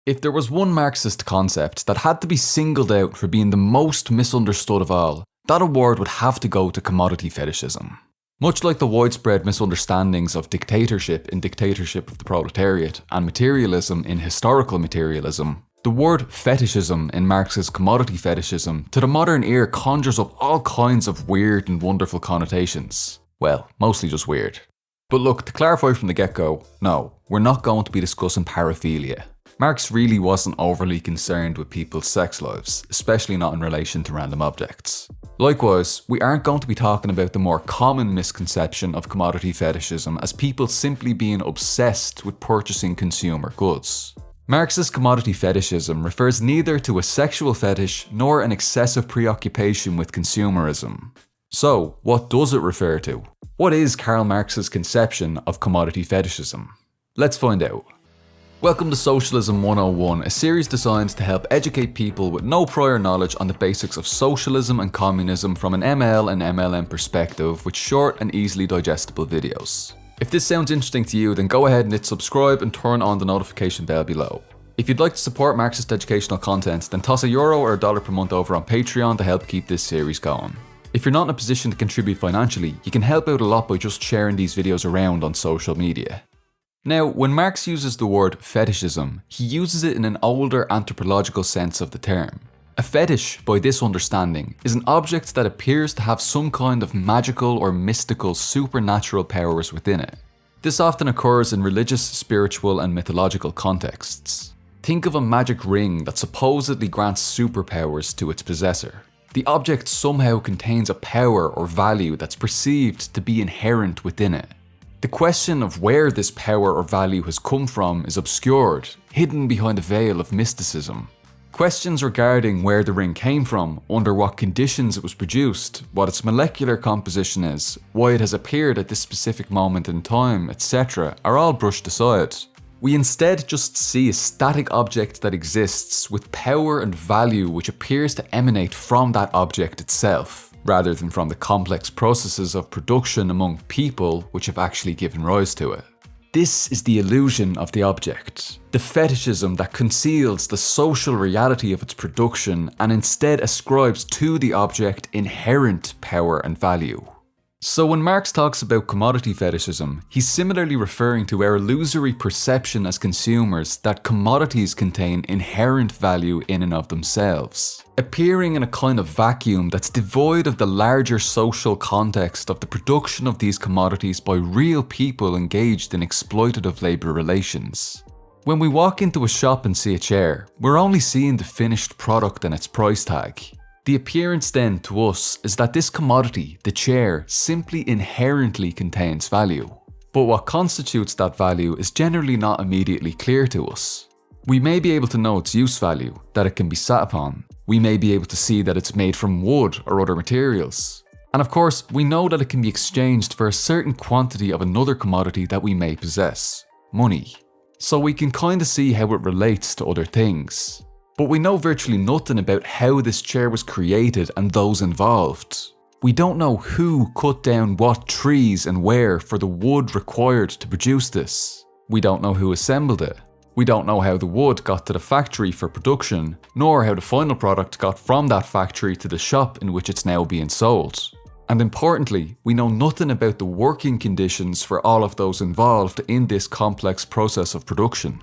If there was one Marxist concept that had to be singled out for being the most misunderstood of all, that award would have to go to commodity fetishism. Much like the widespread misunderstandings of dictatorship in Dictatorship of the Proletariat and materialism in Historical Materialism, the word fetishism in Marx's commodity fetishism to the modern ear conjures up all kinds of weird and wonderful connotations. Well, mostly just weird. But look, to clarify from the get-go, no, we're not going to be discussing paraphilia. Marx really wasn't overly concerned with people's sex lives, especially not in relation to random objects. Likewise, we aren't going to be talking about the more common misconception of commodity fetishism as people simply being obsessed with purchasing consumer goods. Marx's commodity fetishism refers neither to a sexual fetish nor an excessive preoccupation with consumerism. So, what does it refer to? What is Karl Marx's conception of commodity fetishism? Let's find out. Welcome to Socialism 101, a series designed to help educate people with no prior knowledge on the basics of socialism and communism from an ML and MLM perspective with short and easily digestible videos. If this sounds interesting to you, then go ahead and hit subscribe and turn on the notification bell below. If you'd like to support Marxist educational content, then toss €1 or $1 per month over on Patreon to help keep this series going. If you're not in a position to contribute financially, you can help out a lot by just sharing these videos around on social media. Now, when Marx uses the word fetishism, he uses it in an older anthropological sense of the term. A fetish, by this understanding, is an object that appears to have some kind of magical or mystical supernatural powers within it. This often occurs in religious, spiritual, and mythological contexts. Think of a magic ring that supposedly grants superpowers to its possessor. The object somehow contains a power or value that's perceived to be inherent within it. The question of where this power or value has come from is obscured, hidden behind a veil of mysticism. Questions regarding where the ring came from, under what conditions it was produced, what its molecular composition is, why it has appeared at this specific moment in time, etc. are all brushed aside. We instead just see a static object that exists with power and value which appears to emanate from that object itself, rather than from the complex processes of production among people which have actually given rise to it. This is the illusion of the object, the fetishism that conceals the social reality of its production and instead ascribes to the object inherent power and value. So when Marx talks about commodity fetishism, he's similarly referring to our illusory perception as consumers that commodities contain inherent value in and of themselves, appearing in a kind of vacuum that's devoid of the larger social context of the production of these commodities by real people engaged in exploitative labour relations. When we walk into a shop and see a chair, we're only seeing the finished product and its price tag. The appearance then to us is that this commodity, the chair, simply inherently contains value. But what constitutes that value is generally not immediately clear to us. We may be able to know its use value, that it can be sat upon. We may be able to see that it's made from wood or other materials. And of course, we know that it can be exchanged for a certain quantity of another commodity that we may possess, money. So we can kinda see how it relates to other things. But we know virtually nothing about how this chair was created and those involved. We don't know who cut down what trees and where for the wood required to produce this. We don't know who assembled it. We don't know how the wood got to the factory for production, nor how the final product got from that factory to the shop in which it's now being sold. And importantly, we know nothing about the working conditions for all of those involved in this complex process of production.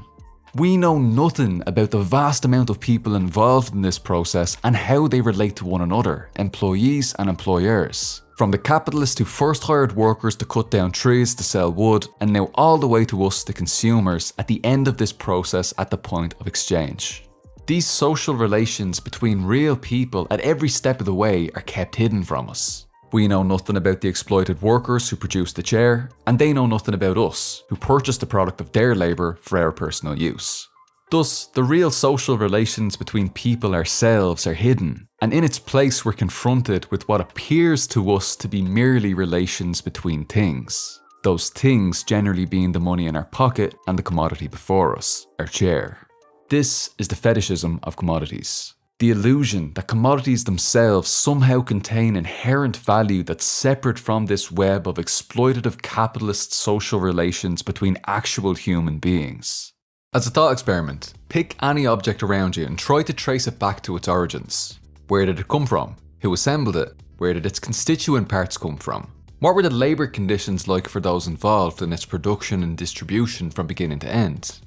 We know nothing about the vast amount of people involved in this process and how they relate to one another, employees and employers. From the capitalists who first hired workers to cut down trees to sell wood, and now all the way to us, the consumers, at the end of this process at the point of exchange. These social relations between real people at every step of the way are kept hidden from us. We know nothing about the exploited workers who produced the chair, and they know nothing about us, who purchased the product of their labour for our personal use. Thus, the real social relations between people ourselves are hidden, and in its place we're confronted with what appears to us to be merely relations between things. Those things generally being the money in our pocket and the commodity before us, our chair. This is the fetishism of commodities. The illusion that commodities themselves somehow contain inherent value that's separate from this web of exploitative capitalist social relations between actual human beings. As a thought experiment, pick any object around you and try to trace it back to its origins. Where did it come from? Who assembled it? Where did its constituent parts come from? What were the labour conditions like for those involved in its production and distribution from beginning to end?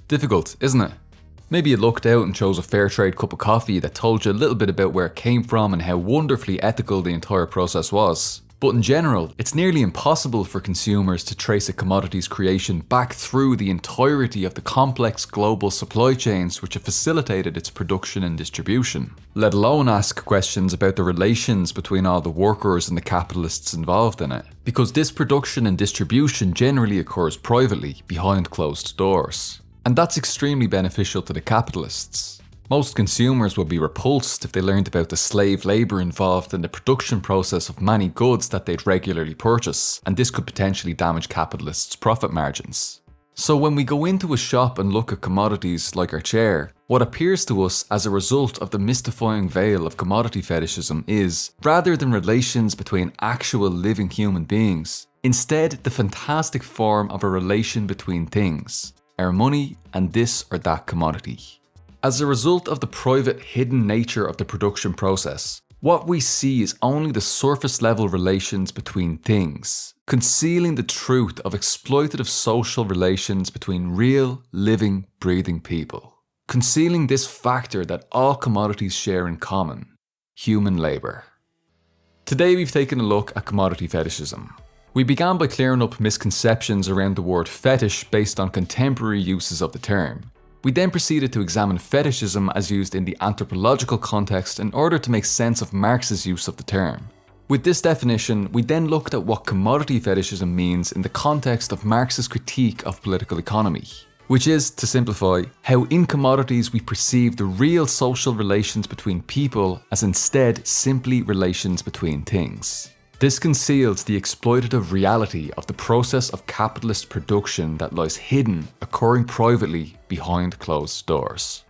Difficult, isn't it? Maybe you looked out and chose a fair trade cup of coffee that told you a little bit about where it came from and how wonderfully ethical the entire process was. But in general, it's nearly impossible for consumers to trace a commodity's creation back through the entirety of the complex global supply chains which have facilitated its production and distribution, let alone ask questions about the relations between all the workers and the capitalists involved in it, because this production and distribution generally occurs privately, behind closed doors. And that's extremely beneficial to the capitalists. Most consumers would be repulsed if they learned about the slave labour involved in the production process of many goods that they'd regularly purchase, and this could potentially damage capitalists' profit margins. So when we go into a shop and look at commodities like our chair, what appears to us as a result of the mystifying veil of commodity fetishism is, rather than relations between actual living human beings, instead the fantastic form of a relation between things, our money and this or that commodity. As a result of the private, hidden nature of the production process, what we see is only the surface level relations between things, concealing the truth of exploitative social relations between real, living, breathing people. Concealing this factor that all commodities share in common: human labour. Today we've taken a look at commodity fetishism. We began by clearing up misconceptions around the word fetish based on contemporary uses of the term. We then proceeded to examine fetishism as used in the anthropological context in order to make sense of Marx's use of the term. With this definition, we then looked at what commodity fetishism means in the context of Marx's critique of political economy, which is, to simplify, how in commodities we perceive the real social relations between people as instead simply relations between things. This conceals the exploitative reality of the process of capitalist production that lies hidden, occurring privately behind closed doors.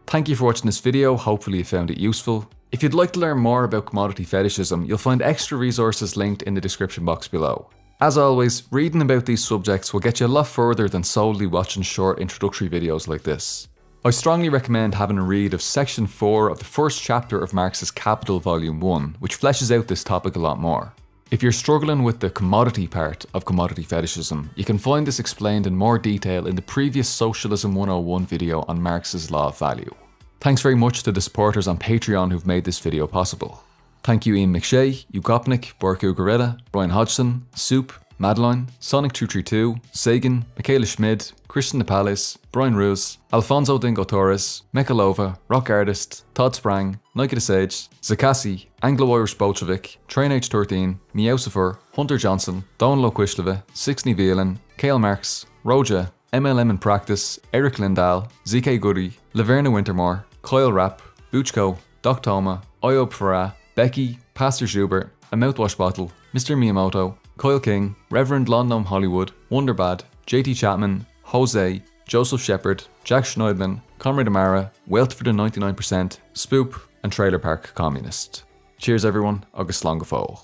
Thank you for watching this video, hopefully you found it useful. If you'd like to learn more about commodity fetishism, you'll find extra resources linked in the description box below. As always, reading about these subjects will get you a lot further than solely watching short introductory videos like this. I strongly recommend having a read of section 4 of the first chapter of Marx's Capital Volume 1, which fleshes out this topic a lot more. If you're struggling with the commodity part of commodity fetishism, you can find this explained in more detail in the previous Socialism 101 video on Marx's Law of Value. Thanks very much to the supporters on Patreon who've made this video possible. Thank you Ian McShay, Ugopnik, Borku Goretta, Brian Hodgson, Soup, Madeline, Sonic232, Sagan, Michaela Schmid, Christian Napalis, Brian Ruse, Alfonso Dingo Torres, Mekalova, Rock Artist, Todd Sprang, Nike the Sage, Zakasi, Anglo-Irish Bolshevik, Train H13, Meowsifer, Hunter Johnson, Don Loquishleva, Sixney Violin, Kale Marx, Roja, MLM in Practice, Eric Lindahl, ZK Goody, Laverna Wintermore, Kyle Rapp, Buchko, Doc Toma, Iob Farah, Becky, Pastor Schubert, A Mouthwash Bottle, Mr. Miyamoto, Kyle King, Reverend London Hollywood, Wonderbad, JT Chapman, Jose, Joseph Shepard, Jack Schneidman, Comrade Amara, Wealth for the 99%, Spoop, and Trailer Park Communist. Cheers everyone, agus slán go fóill.